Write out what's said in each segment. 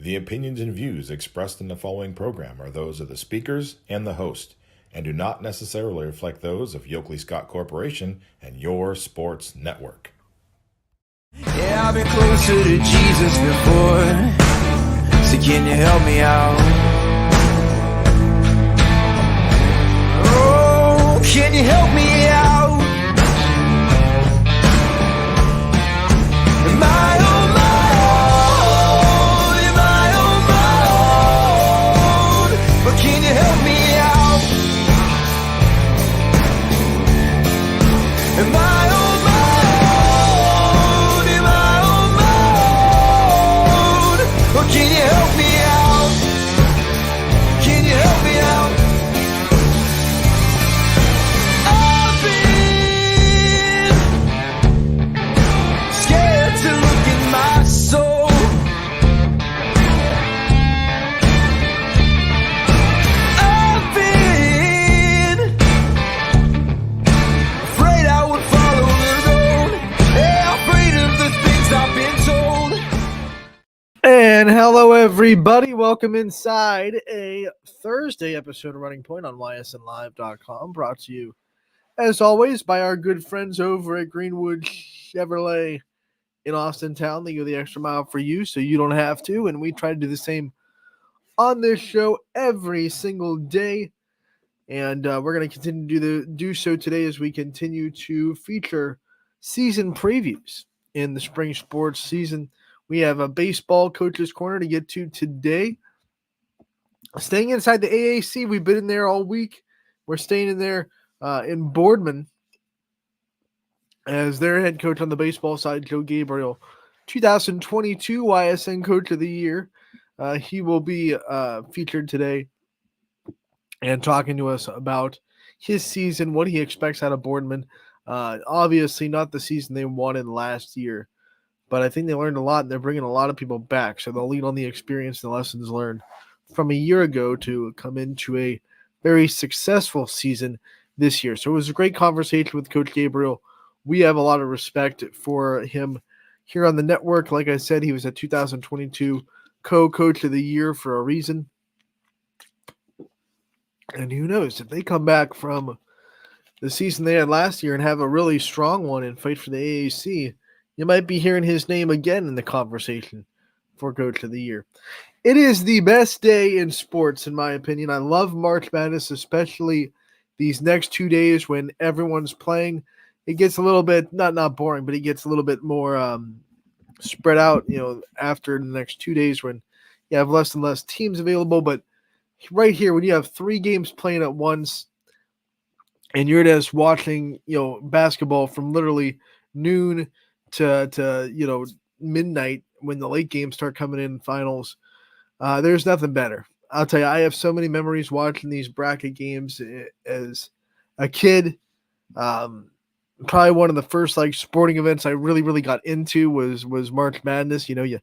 The opinions and views expressed in the following program are those of the speakers and the host, and do not necessarily reflect those of Yoakley Scott Corporation and your sports network. Yeah, I've been closer to Jesus before, so can you help me out? Oh, can you help me out? Am I on my own? Am I on my own? But can you help me out? Am I on my own? Am I on my own? Or can you help me out? Can you help me out? I've been scared to look in my soul. I've been afraid I would follow the road. Yeah, afraid of the things I've been told. And hello, everybody. Welcome inside a Thursday episode of Running Point on ysnlive.com, brought to you, as always, by our good friends over at Greenwood Chevrolet in Austin Town. They go the extra mile for you so you don't have to, and we try to do the same on this show every single day. And we're going to continue to do so today as we continue to feature season previews in the spring sports season. We have a baseball coach's corner to get to today. Staying inside the AAC, we've been in there all week. We're staying in there in Boardman as their head coach on the baseball side, Joe Gabriel, 2022 YSN Coach of the Year. He will be featured today and talking to us about his season, what he expects out of Boardman. Obviously not the season they wanted last year, but I think they learned a lot, and they're bringing a lot of people back, so they'll lean on the experience and the lessons learned from a year ago to come into a very successful season this year. So it was a great conversation with Coach Gabriel. We have a lot of respect for him here on the network. Like I said, he was a 2022 co-coach of the year for a reason. And who knows, if they come back from the season they had last year and have a really strong one and fight for the AAC, you might be hearing his name again in the conversation for Coach of the Year. It is the best day in sports, in my opinion. I love March Madness, especially these next 2 days when everyone's playing. It gets a little bit, not boring, but it gets a little bit more spread out, after the next 2 days when you have less and less teams available. But right here, when you have 3 games playing at once and you're just watching, basketball from literally noon to midnight when the late games start coming in finals, there's nothing better. I'll tell you, I have so many memories watching these bracket games as a kid. Probably one of the first sporting events I really got into was March Madness. You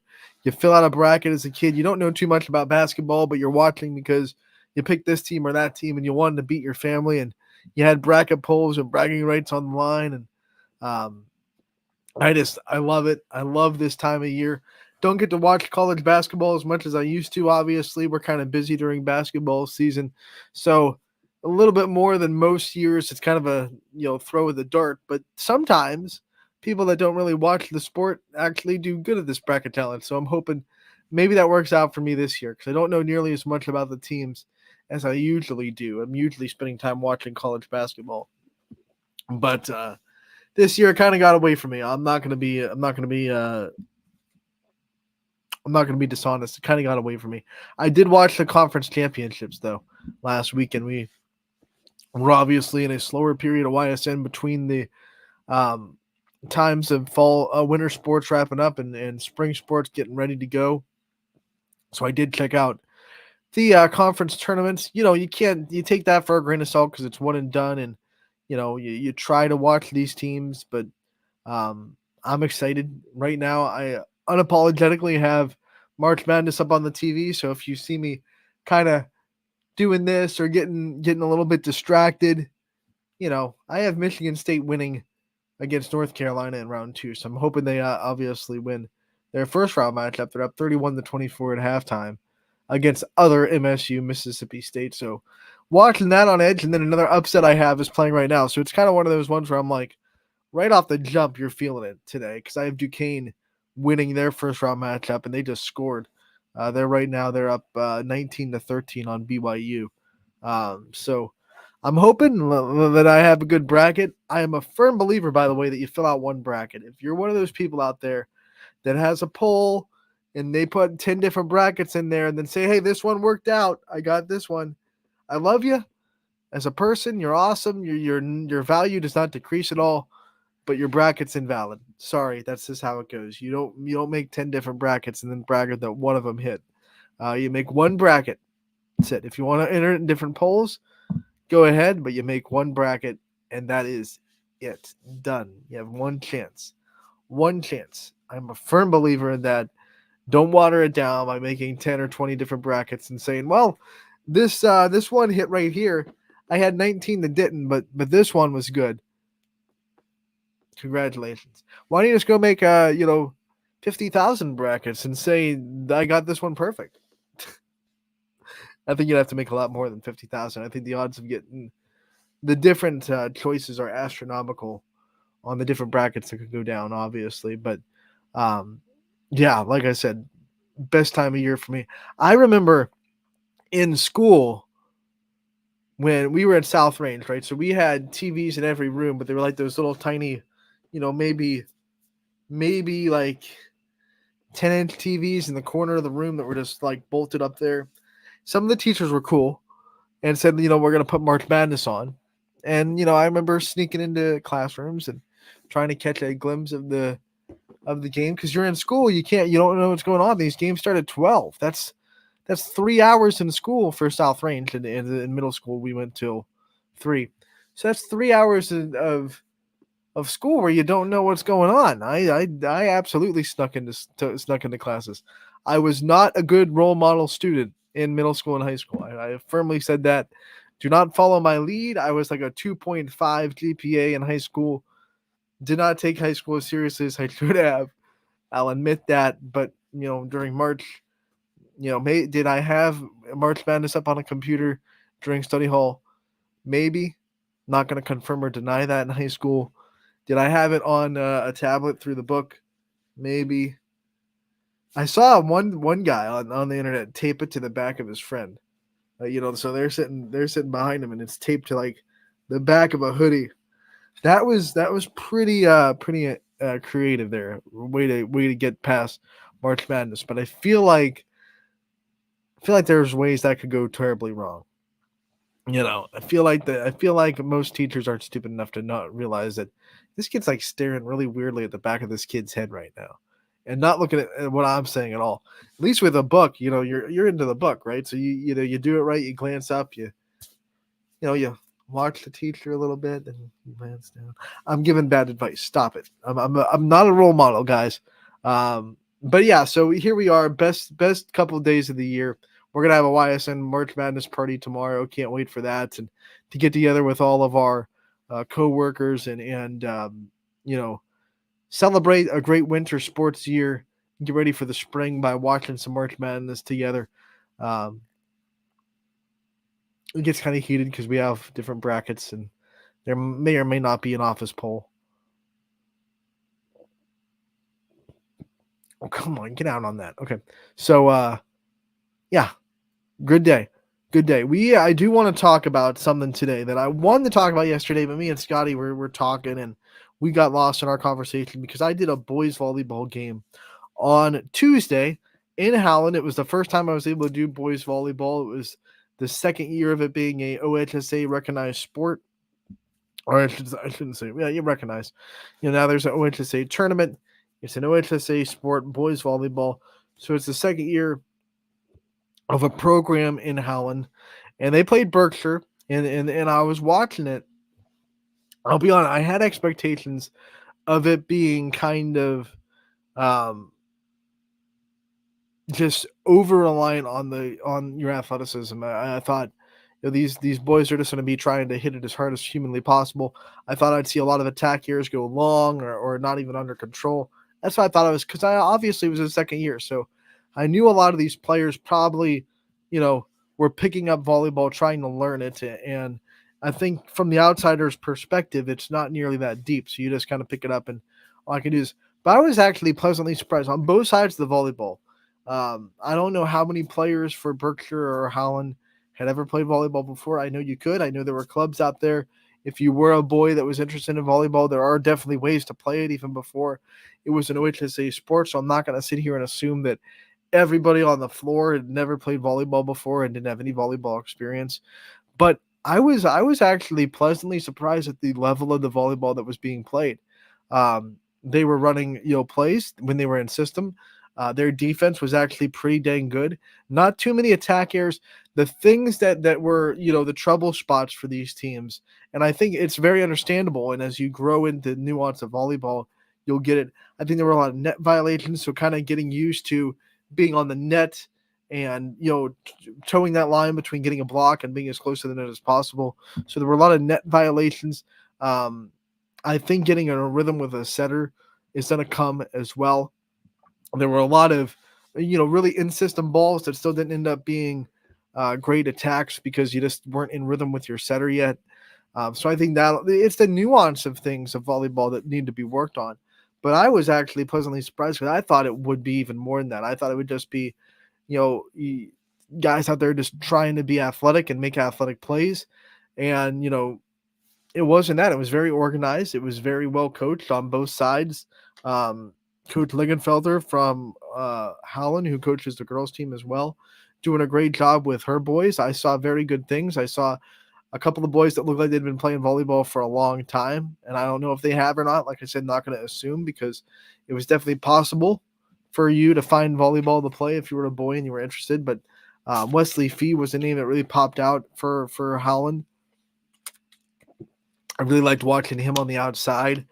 fill out a bracket as a kid. You don't know too much about basketball, but you're watching because you picked this team or that team and you wanted to beat your family, and you had bracket polls and bragging rights on the line. And I love it. I love this time of year. Don't get to watch college basketball as much as I used to. Obviously, we're kind of busy during basketball season. So a little bit more than most years. It's kind of a, throw of the dart. But sometimes people that don't really watch the sport actually do good at this bracket talent. So I'm hoping maybe that works out for me this year, because I don't know nearly as much about the teams as I usually do. I'm usually spending time watching college basketball. But this year it kind of got away from me. I'm not going to be dishonest. It kind of got away from me. I did watch the conference championships though last weekend. We were obviously in a slower period of YSN between the times of fall, winter sports wrapping up and spring sports getting ready to go. So I did check out the conference tournaments. You take that for a grain of salt because it's one and done, and you try to watch these teams, but I'm excited right now. I unapologetically have March Madness up on the TV, so if you see me kind of doing this or getting a little bit distracted, I have Michigan State winning against North Carolina in round 2, so I'm hoping they obviously win their first round matchup. They're up 31-24 at halftime against other MSU, Mississippi State. So watching that on edge, and then another upset I have is playing right now. So it's kind of one of those ones where I'm like, right off the jump, you're feeling it today because I have Duquesne winning their first round matchup, and they just scored. They're up 19-13 on BYU. So I'm hoping that I have a good bracket. I am a firm believer, by the way, that you fill out one bracket. If you're one of those people out there that has a poll and they put 10 different brackets in there and then say, hey, this one worked out, I got this one, I love you as a person. You're awesome. Your value does not decrease at all, but your bracket's invalid. Sorry, that's just how it goes. You don't make 10 different brackets and then bracket that one of them hit. You make one bracket. That's it. If you want to enter it in different polls, go ahead, but you make one bracket, and that is it. Done. You have one chance. One chance. I'm a firm believer in that. Don't water it down by making 10 or 20 different brackets and saying, well, this one hit right here. I had 19 that didn't, but this one was good. Congratulations. Why don't you just go make 50,000 brackets and say I got this one perfect? I think you'd have to make a lot more than 50,000. I think the odds of getting the different choices are astronomical on the different brackets that could go down, obviously. But yeah, like I said, best time of year for me. I remember in school when we were at South Range, right? So we had TVs in every room, but they were like those little tiny, maybe like 10-inch TVs in the corner of the room that were just like bolted up there. Some of the teachers were cool and said, we're going to put March Madness on. And, I remember sneaking into classrooms and trying to catch a glimpse of the game because you're in school. You don't know what's going on. These games start at 12. That's 3 hours in school for South Range. And in middle school, we went till 3. So that's 3 hours of school where you don't know what's going on. I absolutely snuck into classes. I was not a good role model student in middle school and high school. I firmly said that. Do not follow my lead. I was like a 2.5 GPA in high school. Did not take high school as seriously as I should have. I'll admit that. But, during March, did I have March Madness up on a computer during study hall? Maybe. Not going to confirm or deny that in high school. Did I have it on a tablet through the book? Maybe. I saw one guy on the internet tape it to the back of his friend. So they're sitting behind him, and it's taped to like the back of a hoodie. That was pretty creative there. Way to get past March Madness. But I feel like there's ways that could go terribly wrong. I feel like most teachers aren't stupid enough to not realize that this kid's like staring really weirdly at the back of this kid's head right now and not looking at what I'm saying at all. At least with a book, you're into the book, right? So you do it right. You glance up, you watch the teacher a little bit, and you glance down. I'm giving bad advice. Stop it. I'm not a role model, guys. But yeah, so here we are. Best couple of days of the year. We're going to have a YSN March Madness party tomorrow. Can't wait for that and to get together with all of our co-workers and celebrate a great winter sports year. Get ready for the spring by watching some March Madness together. It gets kind of heated because we have different brackets and there may or may not be an office poll. Oh, come on, get out on that. Okay. So, yeah. Good day. I do want to talk about something today that I wanted to talk about yesterday, but me and Scotty were talking and we got lost in our conversation because I did a boys volleyball game on Tuesday in Howland. It was the first time I was able to do boys volleyball. It was the second year of it being a OHSA recognized sport. Or I shouldn't say, yeah, you recognize. Now there's an OHSA tournament. It's an OHSA sport, boys volleyball. So it's the second year of a program in Howland, and they played Berkshire, and I was watching it. I'll be honest, I had expectations of it being kind of just over reliant on your athleticism. I thought these boys are just going to be trying to hit it as hard as humanly possible. I thought I'd see a lot of attack years go long or not even under control. That's what I thought it was, because I obviously was his second year, so I knew a lot of these players probably, were picking up volleyball, trying to learn it, and I think from the outsider's perspective, it's not nearly that deep. So you just kind of pick it up, and all I can do is. But I was actually pleasantly surprised on both sides of the volleyball. I don't know how many players for Berkshire or Holland had ever played volleyball before. I know you could. I know there were clubs out there. If you were a boy that was interested in volleyball, there are definitely ways to play it even before it was an OHSA sport. So I'm not going to sit here and assume that everybody on the floor had never played volleyball before and didn't have any volleyball experience. But I was actually pleasantly surprised at the level of the volleyball that was being played. They were running plays when they were in system. Their defense was actually pretty dang good. Not too many attack errors. The things that were the trouble spots for these teams, and I think it's very understandable. And as you grow into nuance of volleyball, you'll get it. I think there were a lot of net violations, so kind of getting used to being on the net and towing that line between getting a block and being as close to the net as possible. So there were a lot of net violations. I think getting in a rhythm with a setter is going to come as well. There were a lot of really in-system balls that still didn't end up being great attacks because you just weren't in rhythm with your setter yet. So I think that it's the nuance of things of volleyball that need to be worked on. But I was actually pleasantly surprised because I thought it would be even more than that. I thought it would just be guys out there just trying to be athletic and make athletic plays. And, it wasn't that. It was very organized. It was very well coached on both sides. Coach Lingenfelder from Howland, who coaches the girls team as well, doing a great job with her boys. I saw very good things. I saw a couple of boys that looked like they'd been playing volleyball for a long time, and I don't know if they have or not. Like I said, not going to assume, because it was definitely possible for you to find volleyball to play if you were a boy and you were interested. But Wesley Fee was a name that really popped out for Howland. I really liked watching him on the outside.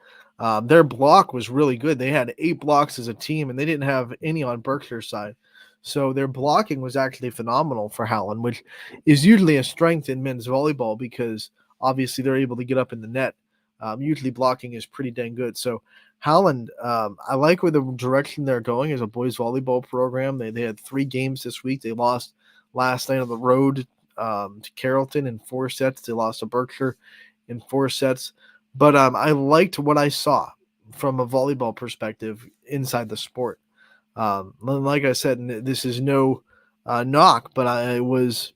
Their block was really good. They had 8 blocks as a team, and they didn't have any on Berkshire's side. So their blocking was actually phenomenal for Howland, which is usually a strength in men's volleyball because obviously they're able to get up in the net. Usually blocking is pretty dang good. So Howland, I like where the direction they're going as a boys volleyball program. They had 3 games this week. They lost last night on the road to Carrollton in 4 sets. They lost to Berkshire in 4 sets. But I liked what I saw from a volleyball perspective inside the sport. Like I said, this is no knock, but it was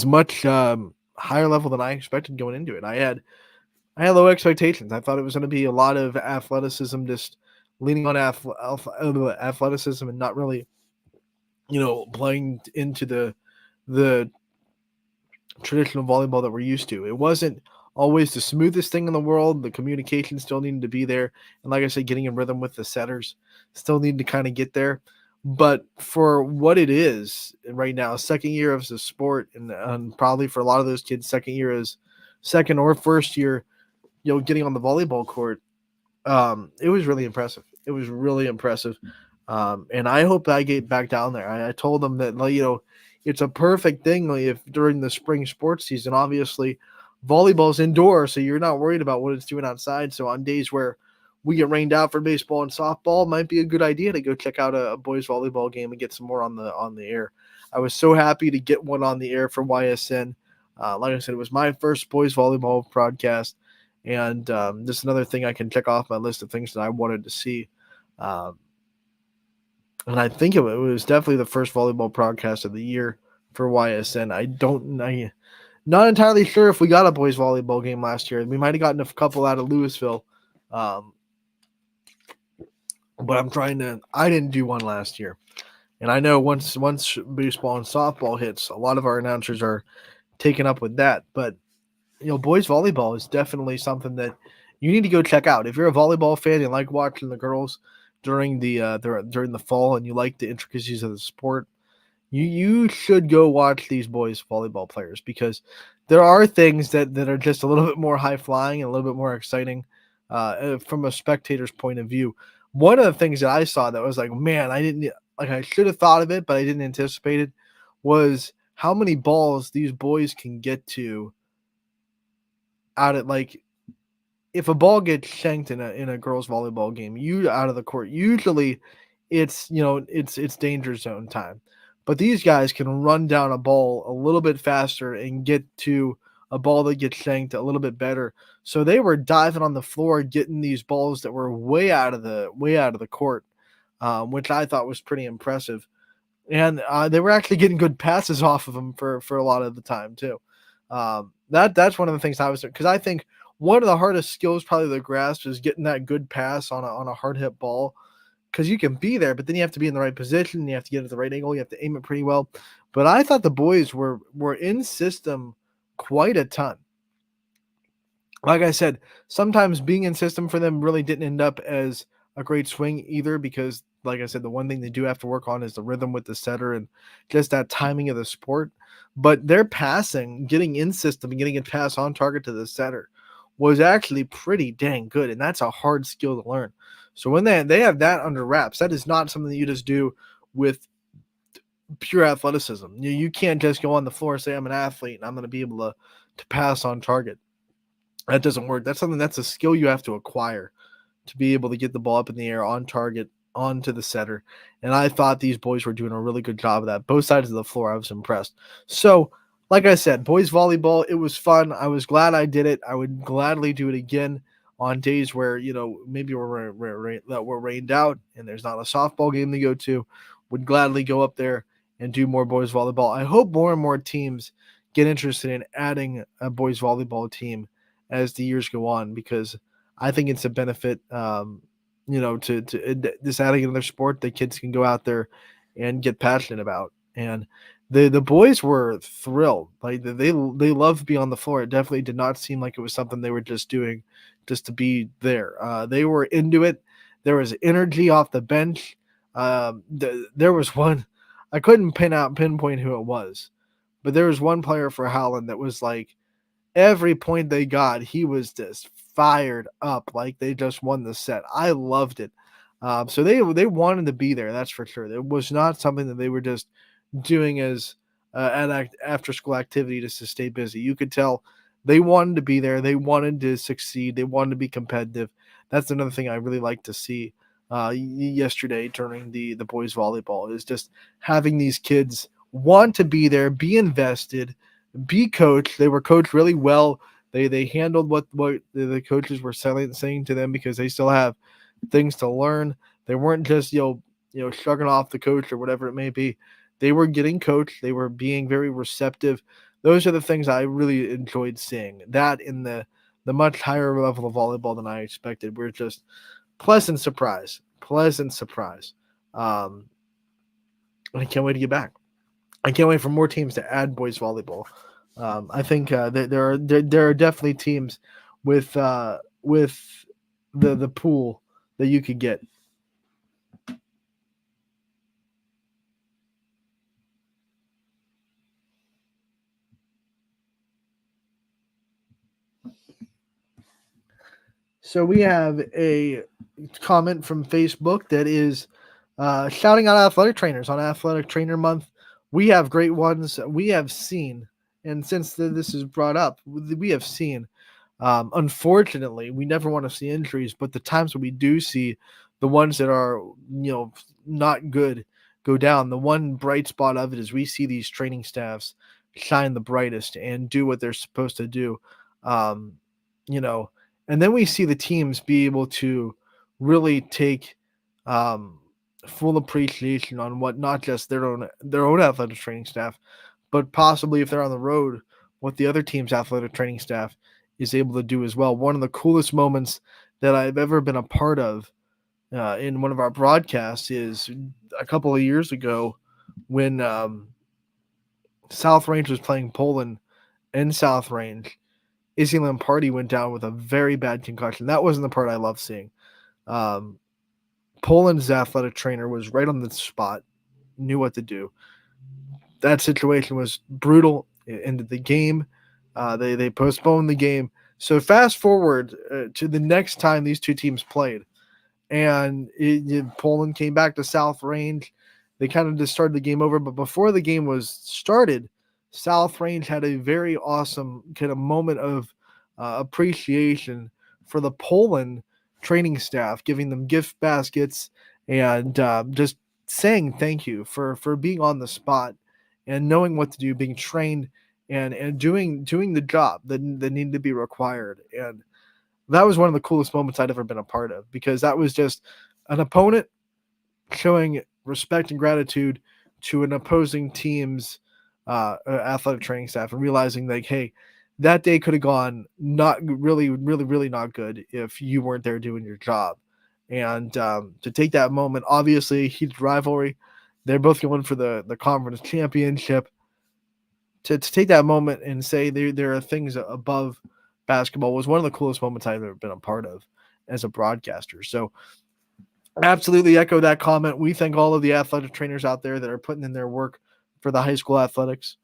much higher level than I expected going into it. I had low expectations. I thought it was going to be a lot of athleticism, just leaning on athleticism and not really, playing into the traditional volleyball that we're used to. It wasn't always the smoothest thing in the world. The communication still needed to be there. And like I said, getting in rhythm with the setters still need to kind of get there. But for what it is right now, second year of the sport, and probably for a lot of those kids, second year is second or first year, getting on the volleyball court, it was really impressive. It was really impressive. And I hope I get back down there. I told them that, it's a perfect thing if during the spring sports season, obviously volleyball's indoor, so you're not worried about what it's doing outside. So on days where we get rained out for baseball and softball, it might be a good idea to go check out a boys volleyball game and get some more on the air. I was so happy to get one on the air for YSN. Like I said, it was my first boys volleyball broadcast, and just another thing I can check off my list of things that I wanted to see. And I think it was definitely the first volleyball broadcast of the year for YSN. I'm not entirely sure if we got a boys volleyball game last year. We might have gotten a couple out of Louisville. But I didn't do one last year. And I know once baseball and softball hits, a lot of our announcers are taken up with that. But, boys volleyball is definitely something that you need to go check out. If you're a volleyball fan and like watching the girls during the fall and you like the intricacies of the sport, you should go watch these boys volleyball players, because there are things that are just a little bit more high flying and a little bit more exciting from a spectator's point of view. One of the things that I saw that was like, man, I should have thought of it, but I didn't anticipate it, was how many balls these boys can get to out at if a ball gets shanked in a girls volleyball game, you out of the court, usually it's it's danger zone time. But these guys can run down a ball a little bit faster and get to a ball that gets shanked a little bit better. So they were diving on the floor, getting these balls that were way out of the court, which I thought was pretty impressive. And they were actually getting good passes off of them for a lot of the time too. That's one of the things I was, because I think one of the hardest skills probably to grasp is getting that good pass on a hard hit ball, because you can be there, but then you have to be in the right position. You have to get at the right angle. You have to aim it pretty well. But I thought the boys were in system quite a ton. Like I said, sometimes being in system for them really didn't end up as a great swing either, because, like I said, the one thing they do have to work on is the rhythm with the setter and just that timing of the sport. But their passing, getting in system and getting a pass on target to the setter was actually pretty dang good, and that's a hard skill to learn. So when they have that under wraps, that is not something that you just do with pure athleticism. You can't just go on the floor and say, I'm an athlete and I'm going to be able to pass on target. That doesn't work. That's a skill you have to acquire to be able to get the ball up in the air on target onto the setter. And I thought these boys were doing a really good job of that. Both sides of the floor, I was impressed. So, like I said, boys volleyball, it was fun. I was glad I did it. I would gladly do it again on days where, maybe we're rained out and there's not a softball game to go to. Would gladly go up there and do more boys volleyball. I hope more and more teams get interested in adding a boys volleyball team as the years go on, because I think it's a benefit, to this adding another sport that kids can go out there and get passionate about. And the boys were thrilled. Like they loved to be on the floor. It definitely did not seem like it was something they were just doing just to be there. They were into it. There was energy off the bench. There was one, I couldn't pinpoint who it was, but there was one player for Howland that was like, every point they got, he was just fired up, like they just won the set. I loved it. So they wanted to be there, that's for sure. It was not something that they were just doing as an after school activity just to stay busy. You could tell they wanted to be there. They wanted to succeed. They wanted to be competitive. That's another thing I really like to see yesterday during the boys volleyball, is just having these kids want to be there, be invested, be coached. They were coached really well. They handled what the coaches were saying to them, because they still have things to learn. They weren't just shrugging off the coach or whatever it may be. They were getting coached. They were being very receptive. Those are the things I really enjoyed seeing. That in the much higher level of volleyball than I expected. We're just pleasant surprise. I can't wait to get back. I can't wait for more teams to add boys volleyball. I think there are definitely teams with the pool that you could get. So we have a comment from Facebook that is shouting out athletic trainers on Athletic Trainer Month. We have great ones. We have seen, and since this is brought up, we have seen, unfortunately, we never want to see injuries, but the times when we do see the ones that are, not good go down, the one bright spot of it is we see these training staffs shine the brightest and do what they're supposed to do. Um, and then we see the teams be able to really take full appreciation on what not just their own athletic training staff, but possibly if they're on the road, what the other team's athletic training staff is able to do as well. One of the coolest moments that I've ever been a part of in one of our broadcasts is a couple of years ago when South Range was playing Poland in South Range. Ysn Lamparty went down with a very bad concussion. That wasn't the part I loved seeing. Poland's athletic trainer was right on the spot, knew what to do. That situation was brutal. It ended the game. They postponed the game. So fast forward to the next time these two teams played, and Poland came back to South Range. They kind of just started the game over, but before the game was started, South Range had a very awesome kind of moment of appreciation for the Poland training staff, giving them gift baskets and just saying thank you for being on the spot and knowing what to do, being trained and doing the job that needed to be required. And that was one of the coolest moments I'd ever been a part of, because that was just an opponent showing respect and gratitude to an opposing team's athletic training staff, and realizing like, hey, that day could have gone not really not good if you weren't there doing your job. And to take that moment, obviously heated rivalry, they're both going for the conference championship. To take that moment and say there are things above basketball was one of the coolest moments I've ever been a part of as a broadcaster. So absolutely echo that comment. We thank all of the athletic trainers out there that are putting in their work for the high school athletics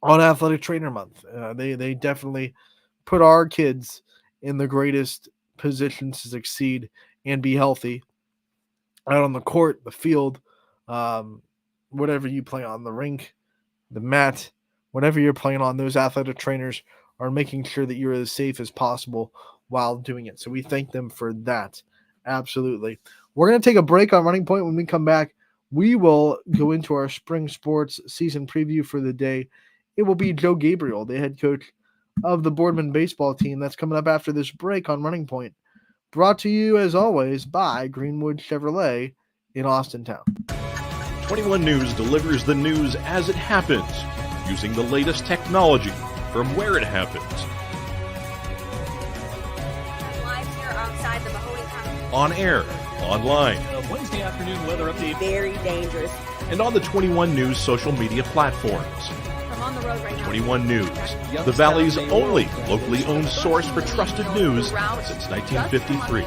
on Athletic Trainer Month. They definitely put our kids in the greatest positions to succeed and be healthy out on the court, the field, whatever you play on, the rink, the mat, whatever you're playing on. Those athletic trainers are making sure that you're as safe as possible while doing it. So we thank them for that. Absolutely. We're going to take a break on Running Point. When we come back, we will go into our spring sports season preview for the day. It will be Joe Gabriel, the head coach of the Boardman baseball team. That's coming up after this break on Running Point. Brought to you, as always, by Greenwood Chevrolet in Austintown. 21 News delivers the news as it happens, using the latest technology from where it happens. Live here outside the Mahoney County. On air, online, Wednesday afternoon weather update. Very dangerous. and on the 21 News social media platforms. I'm on the road right now. 21 News, the Valley's only locally owned source for trusted news since 1953.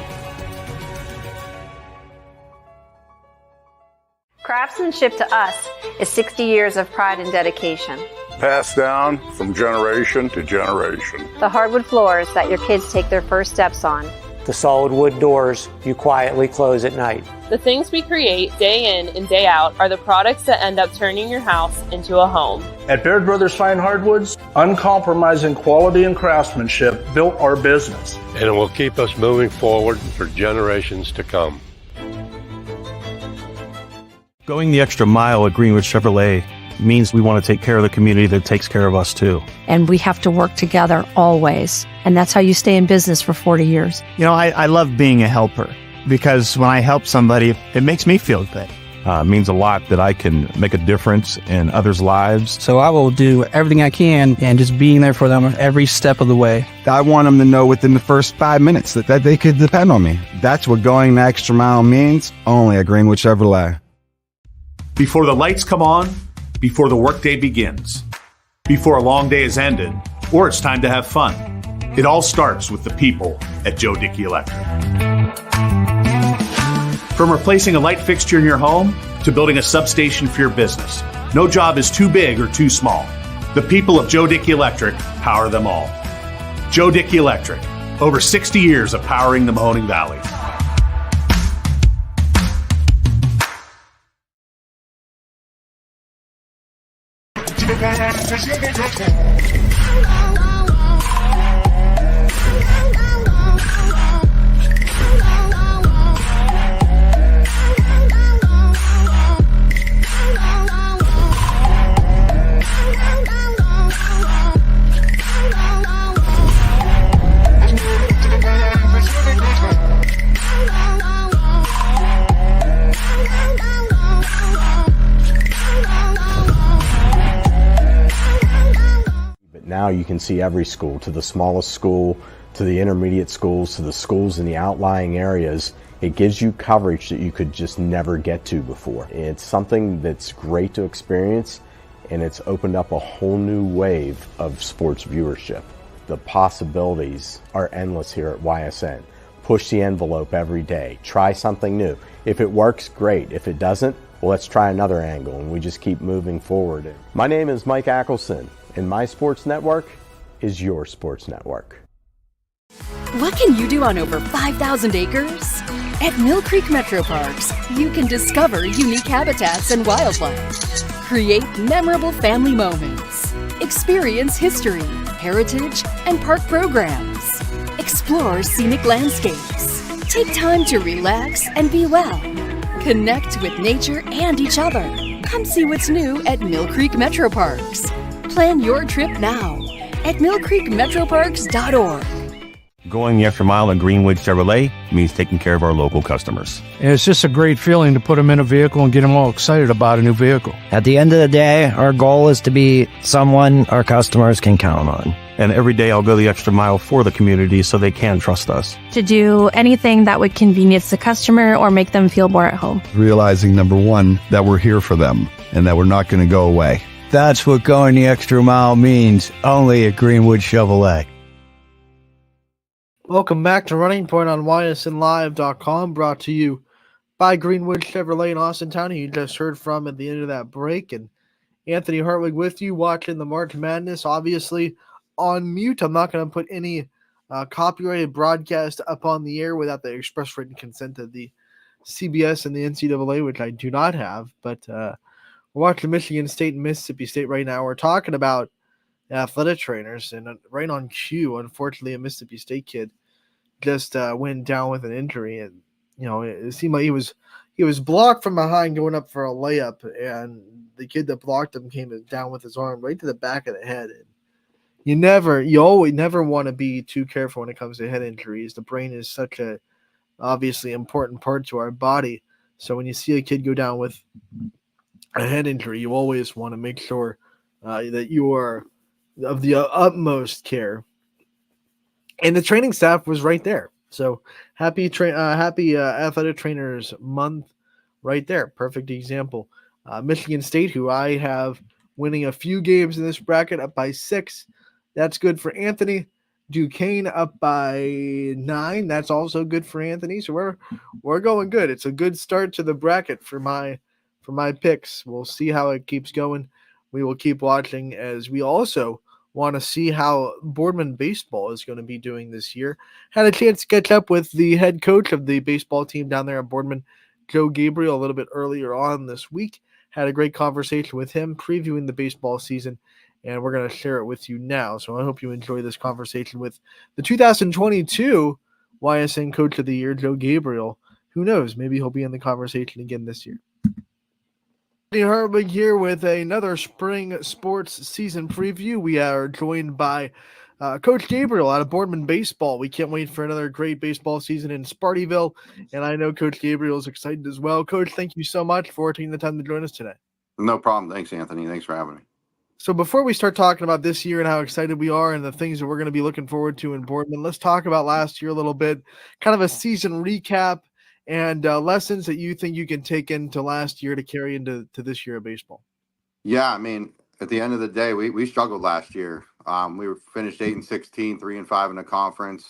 Craftsmanship to us is 60 years of pride and dedication. Passed down from generation to generation. The hardwood floors that your kids take their first steps on. The solid wood doors you quietly close at night. The things we create day in and day out are the products that end up turning your house into a home. At Baird Brothers Fine Hardwoods, uncompromising quality and craftsmanship built our business. And it will keep us moving forward for generations to come. Going the extra mile at Greenwood Chevrolet means we want to take care of the community that takes care of us too. And we have to work together always. And that's how you stay in business for 40 years. You know, I love being a helper because when I help somebody, it makes me feel good. It means a lot that I can make a difference in others' lives. So I will do everything I can and just being there for them every step of the way. I want them to know within the first 5 minutes that they could depend on me. That's what going the extra mile means, only at Greenwood Chevrolet. Before the lights come on, before the workday begins, before a long day is ended, or it's time to have fun, it all starts with the people at Joe Dickey Electric. From replacing a light fixture in your home to building a substation for your business, no job is too big or too small. The people of Joe Dickey Electric power them all. Joe Dickey Electric, over 60 years of powering the Mahoning Valley. Now you can see every school, to the smallest school, to the intermediate schools, to the schools in the outlying areas. It gives you coverage that you could just never get to before. It's something that's great to experience, and it's opened up a whole new wave of sports viewership. The possibilities are endless here at YSN. Push the envelope every day. Try something new. If it works, great. If it doesn't, well, let's try another angle, and we just keep moving forward. My name is Mike Ackelson, and my sports network is your sports network. What can you do on over 5,000 acres? At Mill Creek Metro Parks, you can discover unique habitats and wildlife, create memorable family moments, experience history, heritage, and park programs, Explore scenic landscapes. Take time to relax and be well. Connect with nature and each other. Come see what's new at Mill Creek Metro Parks. Plan your trip now at millcreekmetroparks.org. Going the extra mile at Greenwood Chevrolet means taking care of our local customers. And it's just a great feeling to put them in a vehicle and get them all excited about a new vehicle. At the end of the day, our goal is to be someone our customers can count on. And every day I'll go the extra mile for the community so they can trust us. To do anything that would convenience the customer or make them feel more at home. Realizing, number one, that we're here for them and that we're not going to go away. That's what going the extra mile means, only at Greenwood Chevrolet. Welcome back to Running Point on YSNLive.com, brought to you by Greenwood Chevrolet in Austintown, who you just heard from at the end of that break. And Anthony Hartwig with you, watching the March Madness, obviously on mute. I'm not going to put any copyrighted broadcast up on the air without the express written consent of the CBS and the NCAA, which I do not have. But we're watching Michigan State and Mississippi State right now. We're talking about athletic trainers, and right on cue, unfortunately, a Mississippi State kid just went down with an injury, and it seemed like he was blocked from behind going up for a layup, and the kid that blocked him came down with his arm right to the back of the head. And you always never want to be too careful when it comes to head injuries. The brain is such a obviously important part to our body, so when you see a kid go down with a head injury, you always want to make sure that you are of the utmost care. And the training staff was right there. So happy Athletic Trainers Month right there. Perfect example. Michigan State, who I have winning a few games in this bracket, up by 6. That's good for Anthony. Duquesne up by 9. That's also good for Anthony. So we're going good. It's a good start to the bracket for my picks. We'll see how it keeps going. We will keep watching, as we also want to see how Boardman baseball is going to be doing this year. Had a chance to catch up with the head coach of the baseball team down there at Boardman, Joe Gabriel, a little bit earlier on this week. Had a great conversation with him previewing the baseball season, and we're going to share it with you now. So I hope you enjoy this conversation with the 2022 YSN Coach of the Year, Joe Gabriel. Who knows? Maybe he'll be in the conversation again this year. Hartwig here with another spring sports season preview. We are joined by Coach Gabriel out of Boardman Baseball. We can't wait for another great baseball season in Spartyville, and I know Coach Gabriel is excited as well. Coach, thank you so much for taking the time to join us today. No problem. Thanks, Anthony. Thanks for having me. So before we start talking about this year and how excited we are and the things that we're going to be looking forward to in Boardman, let's talk about last year a little bit, kind of a season recap and lessons that you think you can take into last year to carry into this year of baseball. Yeah, I mean, at the end of the day, we struggled last year. We were finished 8-16, 3-5 in the conference.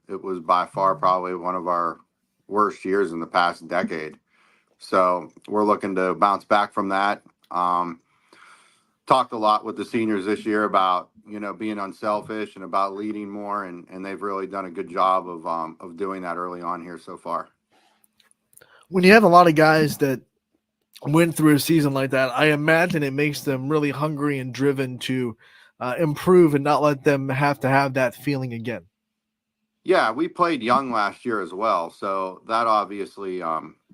It was by far probably one of our worst years in the past decade. So we're looking to bounce back from that. Talked a lot with the seniors this year about, being unselfish and about leading more, and they've really done a good job of doing that early on here so far. When you have a lot of guys that went through a season like that, I imagine it makes them really hungry and driven to improve and not let them have to have that feeling again. Yeah, we played young last year as well. So that obviously,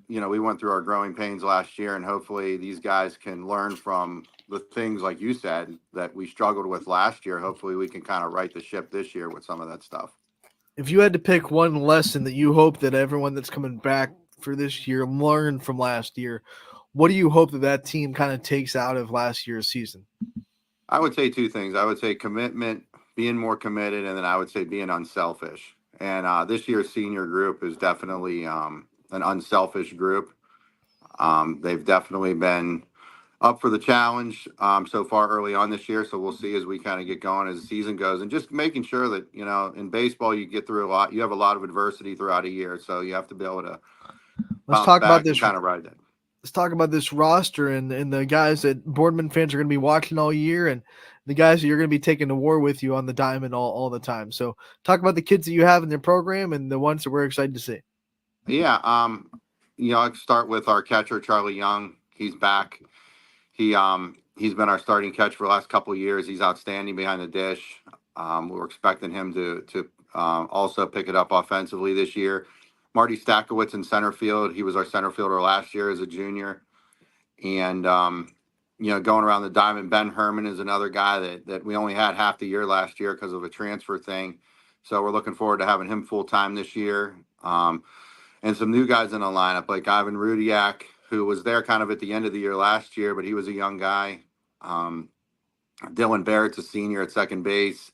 we went through our growing pains last year, and hopefully these guys can learn from the things, like you said, that we struggled with last year. Hopefully we can kind of right the ship this year with some of that stuff. If you had to pick one lesson that you hope that everyone that's coming back for this year learned from last year, what do you hope that team kind of takes out of last year's season? I would say 2 things. I would say commitment, being more committed, and then I would say being unselfish. And this year's senior group is definitely an unselfish group. They've definitely been up for the challenge so far early on this year. So we'll see as we kind of get going as the season goes, and just making sure that, in baseball, you get through a lot. You have a lot of adversity throughout a year. So you have to be able to let's talk about this kind of ride that. Let's talk about this roster and the guys that Boardman fans are going to be watching all year, and the guys that you're going to be taking to war with you on the diamond all the time. So talk about the kids that you have in their program and the ones that we're excited to see. Yeah. I'll start with our catcher, Charlie Young. He's back. He's been our starting catcher for the last couple of years. He's outstanding behind the dish. We're expecting him to also pick it up offensively this year. Marty Stakowitz in center field. He was our center fielder last year as a junior. And, going around the diamond, Ben Herman is another guy that we only had half the year last year because of a transfer thing. So we're looking forward to having him full time this year. And some new guys in the lineup, like Ivan Rudiak, who was there kind of at the end of the year last year, but he was a young guy. Dylan Barrett's a senior at second base.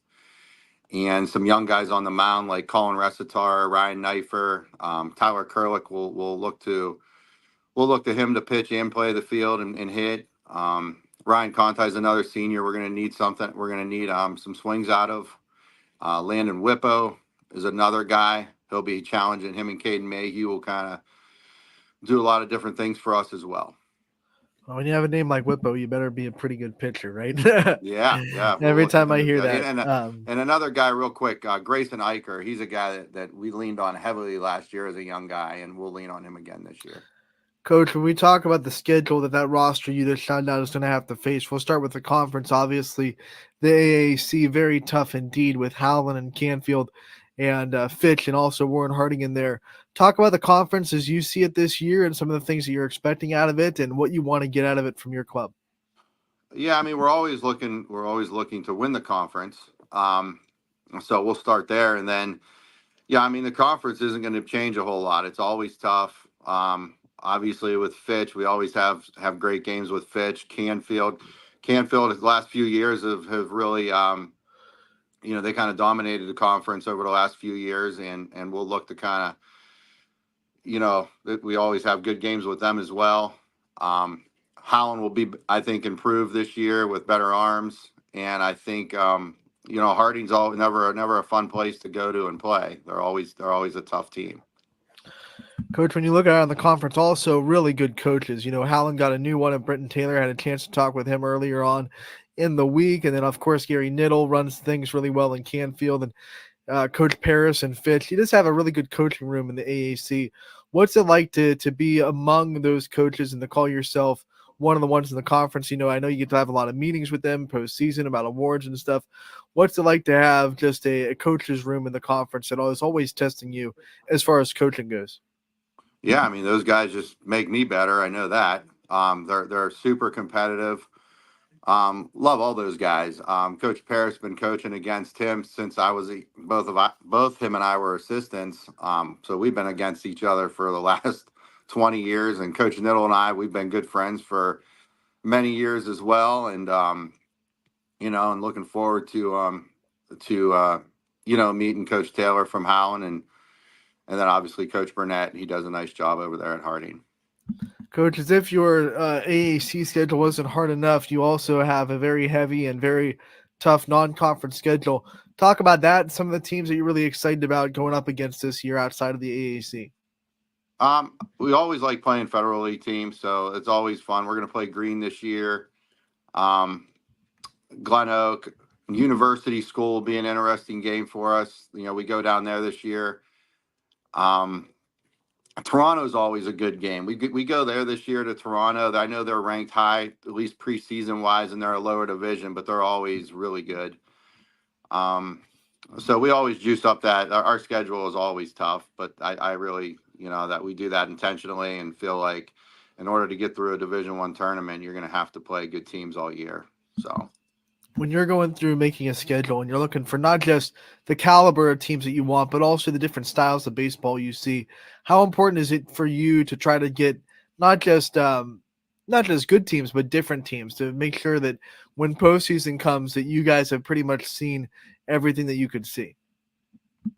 And some young guys on the mound like Colin Resitar, Ryan Knifer, Tyler Kerlick will look to him to pitch and play the field and hit. Ryan Conti is another senior. We're going to need something. We're going to need some swings out of. Landon Whippo is another guy. He'll be challenging him, and Caden Mayhew will kind of do a lot of different things for us as well. Well, when you have a name like Whippo, you better be a pretty good pitcher, right? Yeah. Every time I hear that. And another guy, real quick, Grayson Eicher. He's a guy that we leaned on heavily last year as a young guy, and we'll lean on him again this year. Coach, when we talk about the schedule that roster you just found out is going to have to face, we'll start with the conference. Obviously, the AAC, very tough indeed with Howland and Canfield and Fitch and also Warren Harding in there. Talk about the conference as you see it this year and some of the things that you're expecting out of it and what you want to get out of it from your club. Yeah, I mean, we're always looking to win the conference. So we'll start there. And then, yeah, I mean, the conference isn't going to change a whole lot. It's always tough. Obviously with Fitch, we always have great games with Fitch. Canfield the last few years have really, they kind of dominated the conference over the last few years, and we'll look to kind of, we always have good games with them as well. Howland will be, I think, improved this year with better arms, and I think, Harding's never a fun place to go to and play. They're always a tough team. Coach, when you look around the conference, also really good coaches. Howland got a new one, and Britton Taylor had a chance to talk with him earlier on in the week. And then, of course, Gary Niddle runs things really well in Canfield. And Coach Paris and Fitch, you just have a really good coaching room in the AAC. What's it like to be among those coaches and to call yourself one of the ones in the conference? I know you get to have a lot of meetings with them postseason about awards and stuff. What's it like to have just a coach's room in the conference that is always testing you as far as coaching goes? Yeah, I mean, those guys just make me better. I know that. They're super competitive. Love all those guys. Coach Paris been coaching against him since I was both him and I were assistants. So we've been against each other for the last 20 years. And Coach Niddle and I, we've been good friends for many years as well. And and looking forward to meeting Coach Taylor from Howland and then obviously Coach Burnett. He does a nice job over there at Harding. Coach, as if your AAC schedule wasn't hard enough, you also have a very heavy and very tough non-conference schedule. Talk about that and some of the teams that you're really excited about going up against this year outside of the AAC. We always like playing Federal League teams, so it's always fun. We're going to play Green this year. Glen Oak, University School will be an interesting game for us. We go down there this year. Toronto's always a good game. We go there this year to Toronto. I know they're ranked high, at least preseason wise, and they're a lower division, but they're always really good. So we always juice up that. Our schedule is always tough, but I really, that we do that intentionally and feel like in order to get through a Division I tournament, you're going to have to play good teams all year. So when you're going through making a schedule and you're looking for not just the caliber of teams that you want, but also the different styles of baseball you see, how important is it for you to try to get not just good teams, but different teams to make sure that when postseason comes that you guys have pretty much seen everything that you could see?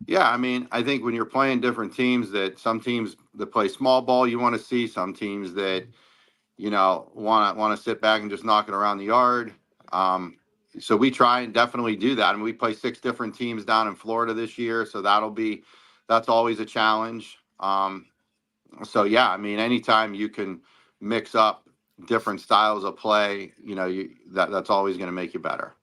Yeah, I mean, I think when you're playing different teams, that some teams that play small ball you want to see, some teams that want to sit back and just knock it around the yard. So we try and definitely do that. I mean, we play 6 different teams down in Florida this year, so that's always a challenge. So yeah, I mean, anytime you can mix up different styles of play, that's always going to make you better.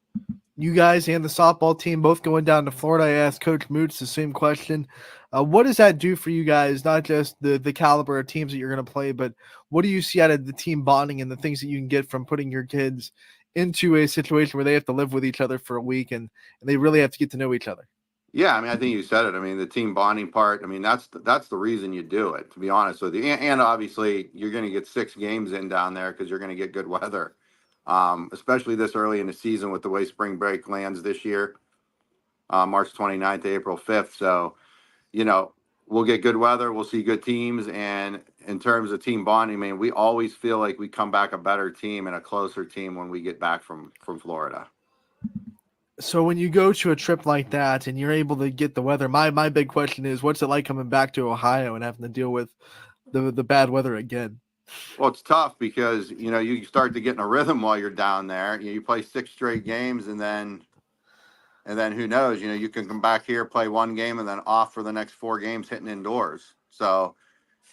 You guys and the softball team both going down to Florida. I asked Coach Moots the same question. What does that do for you guys? Not just the caliber of teams that you're going to play, but what do you see out of the team bonding and the things that you can get from putting your kids into a situation where they have to live with each other for a week and they really have to get to know each other? Yeah, I mean, I think you said it. I mean, the team bonding part. I mean, that's the reason you do it. To be honest with you, and obviously you're going to get 6 games in down there because you're going to get good weather, especially this early in the season with the way spring break lands this year, March 29th to April 5th. So you know we'll get good weather, we'll see good teams, and in terms of team bonding, I mean, we always feel like we come back a better team and a closer team when we get back from Florida. So when you go to a trip like that and you're able to get the weather, my big question is, what's it like coming back to Ohio and having to deal with the bad weather again? Well, it's tough because you start to get in a rhythm while you're down there. You play 6 straight games, and then who knows? You can come back here, play one game, and then off for the next 4 games hitting indoors. So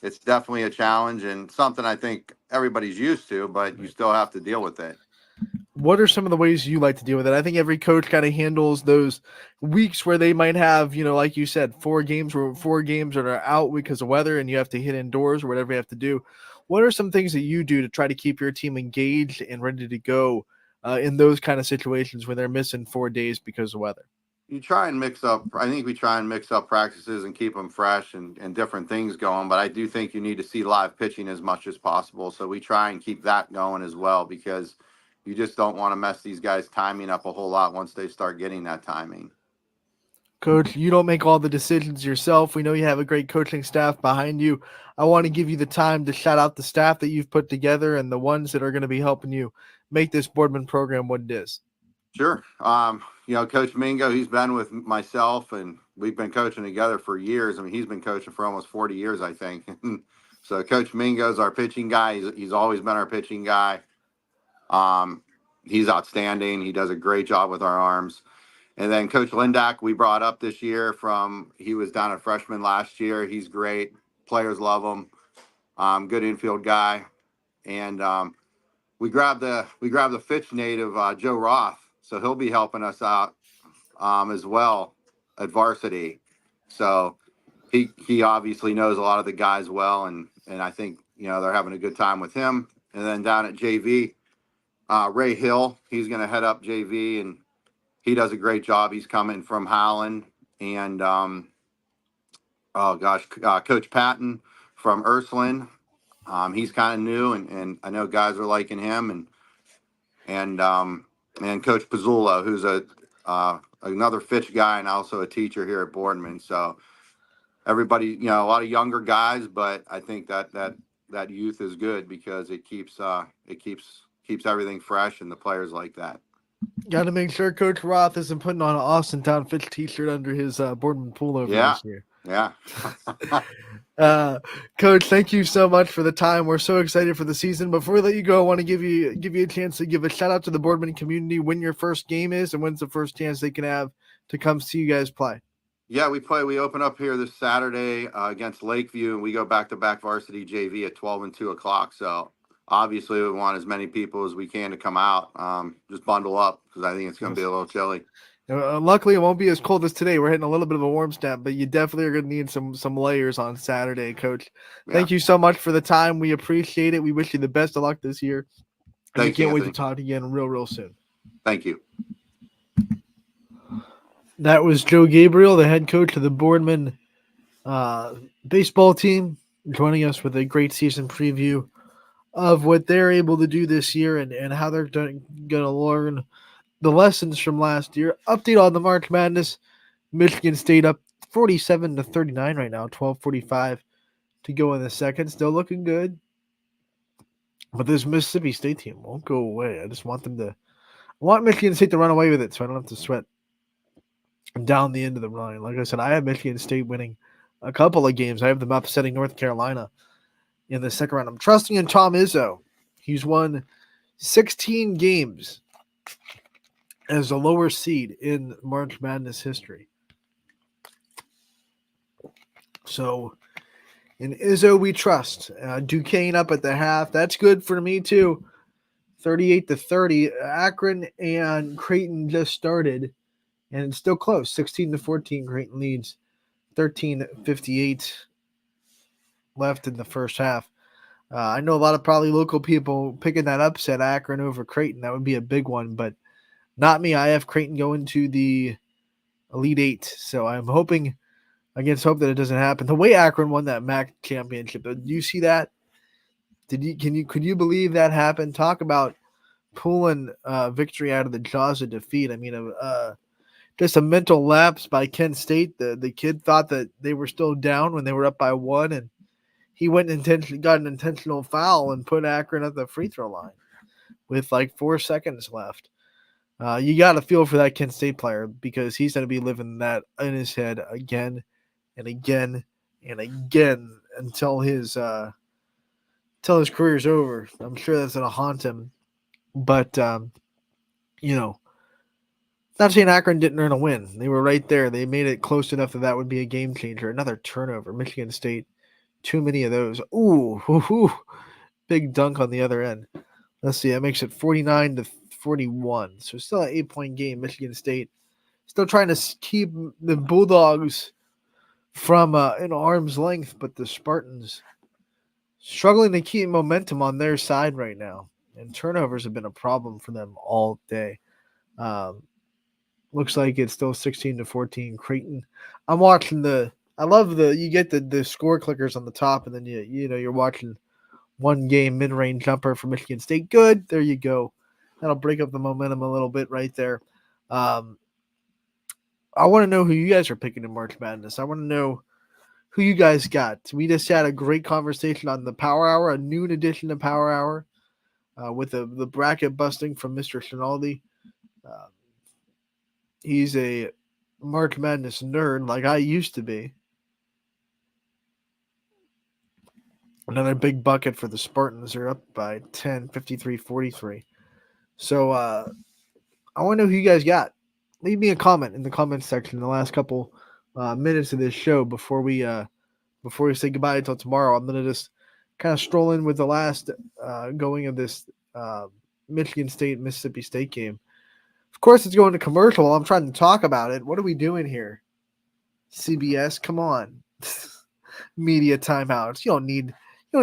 it's definitely a challenge and something I think everybody's used to, but you still have to deal with it. What are some of the ways you like to deal with it? I think every coach kind of handles those weeks where they might have, like you said, 4 games that are out because of weather and you have to hit indoors or whatever you have to do. What are some things that you do to try to keep your team engaged and ready to go in those kind of situations where they're missing 4 days because of weather? You try and mix up. I think we try and mix up practices and keep them fresh and different things going. But I do think you need to see live pitching as much as possible. So we try and keep that going as well because you just don't want to mess these guys' timing up a whole lot once they start getting that timing. Coach, you don't make all the decisions yourself. We know you have a great coaching staff behind you. I want to give you the time to shout out the staff that you've put together and the ones that are going to be helping you make this Boardman program what it is. Sure. Coach Mingo, he's been with myself and we've been coaching together for years. I mean, he's been coaching for almost 40 years, I think. So Coach Mingo's our pitching guy. He's always been our pitching guy. He's outstanding. He does a great job with our arms. And then Coach Lindak, we brought up this year he was down at freshman last year. He's great. Players love him. Good infield guy. And we grabbed the Fitch native, Joe Roth. So he'll be helping us out as well at varsity. So he obviously knows a lot of the guys well. And I think, they're having a good time with him. And then down at JV, Ray Hill, he's going to head up JV and he does a great job. He's coming from Howland, and Coach Patton from Ursuline. He's kind of new, and I know guys are liking him, and Coach Pizzullo, who's another Fitch guy and also a teacher here at Boardman. So everybody, a lot of younger guys, but I think that youth is good because it keeps everything fresh, and the players like that. Got to make sure Coach Roth isn't putting on an Austin Town Fitch t-shirt under his Boardman pullover this year. Yeah. Coach, thank you so much for the time. We're so excited for the season. Before we let you go, I want to give you a chance to give a shout out to the Boardman community when your first game is and when's the first chance they can have to come see you guys play. Yeah, we open up here this Saturday against Lakeview, and we go back-to-back varsity JV at 12 and 2 o'clock. So obviously we want as many people as we can to come out. Just bundle up because I think it's going to be a little chilly. Luckily, it won't be as cold as today. We're hitting a little bit of a warm snap, but you definitely are going to need some layers on Saturday, Coach. Thank you so much for the time. We appreciate it. We wish you the best of luck this year. And we can't wait to talk again real soon. Thank you. That was Joe Gabriel, the head coach of the Boardman baseball team, joining us with a great season preview of what they're able to do this year and how they're going to learn the lessons from last year. Update on the March Madness. Michigan State up 47-39 right now, 12:45 to go in the second. Still looking good. But this Mississippi State team won't go away. I just want Michigan State to run away with it so I don't have to sweat down the end of the line. Like I said, I have Michigan State winning a couple of games. I have them upsetting North Carolina in the second round. I'm trusting in Tom Izzo. He's won 16 games as a lower seed in March Madness history. So in Izzo we trust. Duquesne up at the half. That's good for me too. 38-30. Akron and Creighton just started, and it's still close. 16-14. Creighton leads. 13:58 left in the first half. I know a lot of probably local people picking that upset, Akron over Creighton. That would be a big one, but not me. I have Creighton going to the Elite Eight. So I'm hoping against hope that it doesn't happen. The way Akron won that MAC championship, did you see that? Could you believe that happened? Talk about pulling victory out of the jaws of defeat. I mean, just a mental lapse by Kent State. The kid thought that they were still down when they were up by 1, and he went and got an intentional foul and put Akron at the free throw line with like 4 seconds left. You got to feel for that Kent State player because he's going to be living that in his head again and again and again until his career's over. I'm sure that's going to haunt him. But, not saying Akron didn't earn a win. They were right there. They made it close enough that would be a game changer. Another turnover. Michigan State, too many of those. Ooh, big dunk on the other end. Let's see. That makes it 49-41. So still an 8-point game. Michigan State still trying to keep the Bulldogs from an arm's length, but the Spartans struggling to keep momentum on their side right now. And turnovers have been a problem for them all day. Looks like it's still 16-14 Creighton. I'm watching you get the score clickers on the top, and then you're watching one game mid-range jumper for Michigan State. Good. There you go. That'll break up the momentum a little bit right there. I want to know who you guys are picking in March Madness. I want to know who you guys got. We just had a great conversation on the Power Hour, a noon edition of Power Hour, with the bracket busting from Mr. Shinaldi. He's a March Madness nerd like I used to be. Another big bucket for the Spartans. They're up by 10, 53-43. So I want to know who you guys got. Leave me a comment in the comments section in the last couple minutes of this show before we say goodbye until tomorrow. I'm going to just kind of stroll in with the last going of this Michigan State, Mississippi State game. Of course, it's going to commercial. I'm trying to talk about it. What are we doing here? CBS, come on. Media timeouts. You don't need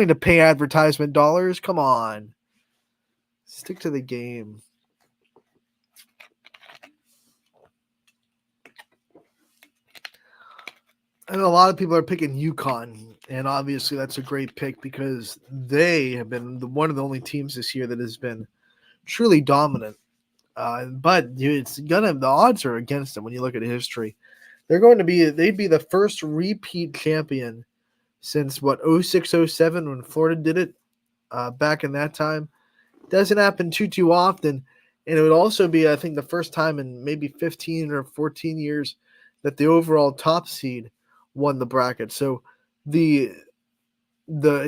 to pay advertisement dollars. Come on. Stick to the game. I know a lot of people are picking UConn, and obviously that's a great pick because they have been one of the only teams this year that has been truly dominant. But the odds are against them when you look at history. They'd be the first repeat champion since 06-07 when Florida did it back in that time. Doesn't happen too often, and it would also be, I think, the first time in maybe 15 or 14 years that the overall top seed won the bracket. So the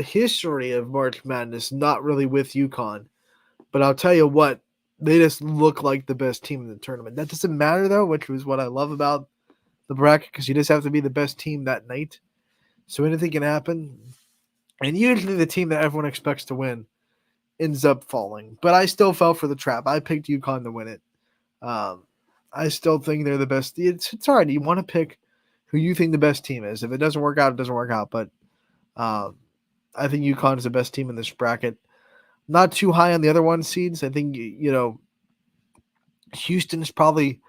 history of March Madness not really with UConn, but I'll tell you what, they just look like the best team in the tournament. That doesn't matter, though, which was what I love about the bracket, because you just have to be the best team that night. So anything can happen. And usually the team that everyone expects to win ends up falling. But I still fell for the trap. I picked UConn to win it. I still think they're the best. It's hard. You want to pick who you think the best team is. If it doesn't work out, it doesn't work out. But I think UConn is the best team in this bracket. Not too high on the other one seeds. I think, Houston is probably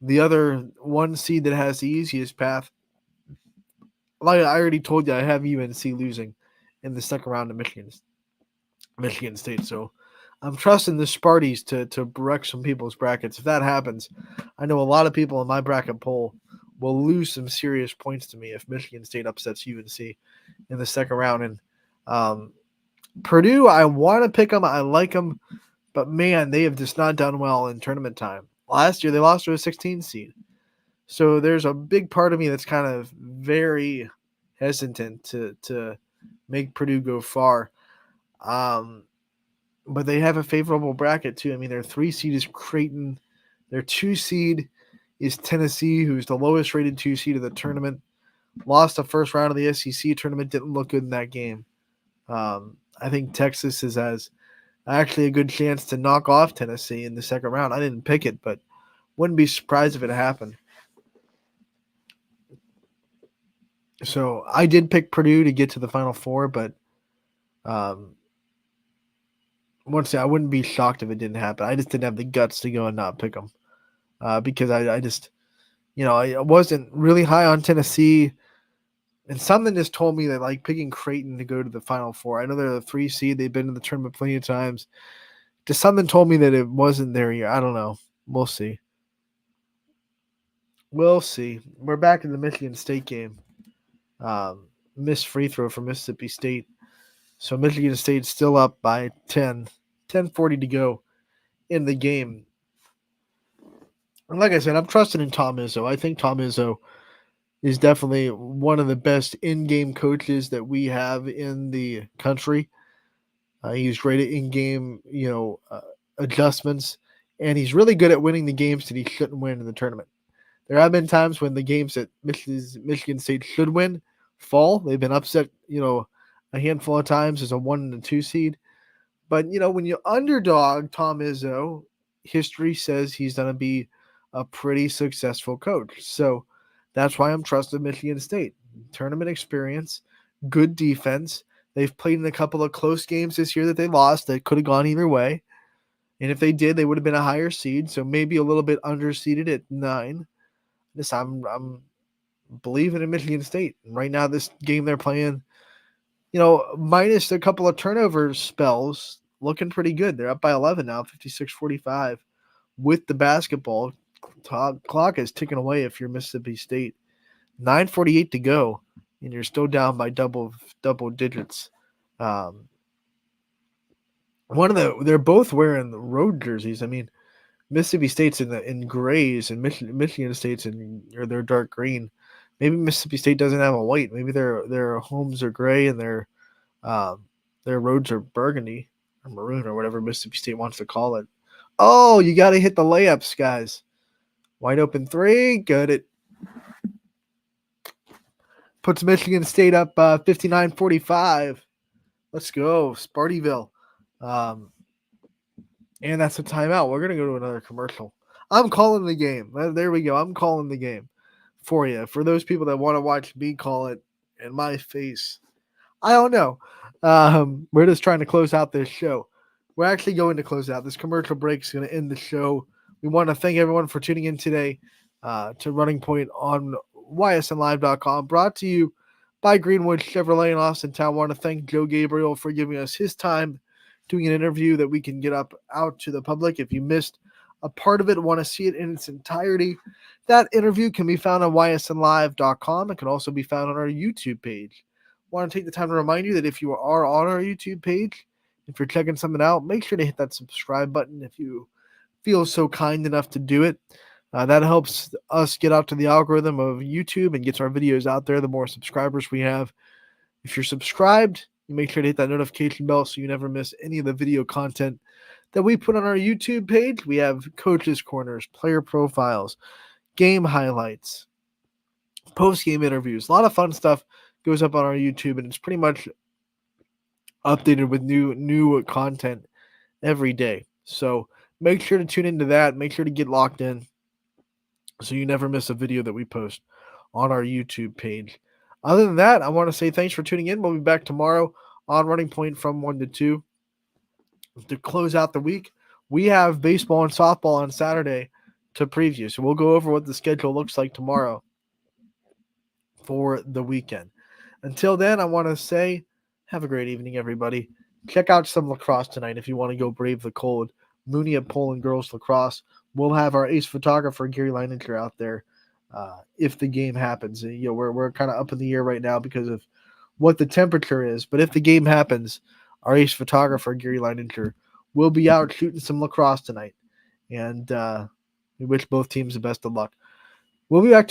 the other one seed that has the easiest path. Like I already told you, I have UNC losing in the second round of Michigan State. So I'm trusting the Sparties to wreck some people's brackets. If that happens, I know a lot of people in my bracket poll will lose some serious points to me if Michigan State upsets UNC in the second round. And Purdue, I want to pick them. I like them. But, man, they have just not done well in tournament time. Last year, they lost to a 16 seed. So there's a big part of me that's kind of very hesitant to make Purdue go far. But they have a favorable bracket, too. I mean, their 3 seed is Creighton. Their 2 seed is Tennessee, who's the lowest rated 2 seed of the tournament. Lost the first round of the SEC tournament. Didn't look good in that game. I think Texas has actually a good chance to knock off Tennessee in the second round. I didn't pick it, but wouldn't be surprised if it happened. So I did pick Purdue to get to the Final Four, but once again, I wouldn't be shocked if it didn't happen. I just didn't have the guts to go and not pick them because I just, I wasn't really high on Tennessee, and something just told me that like picking Creighton to go to the Final Four. I know they're the 3 seed; they've been in the tournament plenty of times. Just something told me that it wasn't their year. I don't know. We'll see. We'll see. We're back in the Michigan State game. Missed free throw for Mississippi State. So Michigan State's still up by 10. 10:40 to go in the game. And like I said, I'm trusting in Tom Izzo. I think Tom Izzo is definitely one of the best in-game coaches that we have in the country. He's great at in-game, adjustments, and he's really good at winning the games that he shouldn't win in the tournament. There have been times when the games that Michigan State should win fall. They've been upset, a handful of times as a 1 and a 2 seed. But, when you underdog Tom Izzo, history says he's going to be a pretty successful coach. So that's why I'm trusting Michigan State. Tournament experience, good defense. They've played in a couple of close games this year that they lost that could have gone either way. And if they did, they would have been a higher seed. So maybe a little bit underseeded at 9. I'm believing in Michigan State. And right now, this game they're playing, minus a couple of turnover spells, looking pretty good. They're up by 11 now, 56-45 with the basketball. Clock is ticking away if you're Mississippi State. 9:48 to go, and you're still down by double digits. They're both wearing the road jerseys. I mean, Mississippi State's in grays, and Michigan State's they're dark green. Maybe Mississippi State doesn't have a white. Maybe their homes are gray and their roads are burgundy or maroon or whatever Mississippi State wants to call it. Oh, you got to hit the layups, guys. Wide open 3, got it. Puts Michigan State up 59-45. Let's go, Spartyville. And that's a timeout. We're going to go to another commercial. I'm calling the game. There we go. I'm calling the game for you. For those people that want to watch me call it in my face, I don't know. We're just trying to close out this show. We're actually going to close out. This commercial break is going to end the show. We want to thank everyone for tuning in today to Running Point on ysnlive.com. Brought to you by Greenwood Chevrolet in Austintown. I want to thank Joe Gabriel for giving us his time doing an interview that we can get out to the public. If you missed a part of it, want to see it in its entirety, that interview can be found on ysnlive.com. It can also be found on our YouTube page. Want to take the time to remind you that if you are on our YouTube page, if you're checking something out, make sure to hit that subscribe button if you feel so kind enough to do it. That helps us get out to the algorithm of YouTube and gets our videos out there the more subscribers we have. If you're subscribed, you make sure to hit that notification bell so you never miss any of the video content that we put on our YouTube page. We have coaches' corners, player profiles, game highlights, post-game interviews. A lot of fun stuff goes up on our YouTube, and it's pretty much updated with new content every day. So make sure to tune into that. Make sure to get locked in so you never miss a video that we post on our YouTube page. Other than that, I want to say thanks for tuning in. We'll be back tomorrow on Running Point from 1 to 2 to close out the week. We have baseball and softball on Saturday to preview, so we'll go over what the schedule looks like tomorrow for the weekend. Until then, I want to say have a great evening, everybody. Check out some lacrosse tonight if you want to go brave the cold. Mooney at Poland Girls Lacrosse. We'll have our ace photographer, Gary Leininger, out there if the game happens. We're kind of up in the air right now because of what the temperature is. But if the game happens, our ace photographer, Gary Leininger, will be out shooting some lacrosse tonight. And we wish both teams the best of luck. We'll be back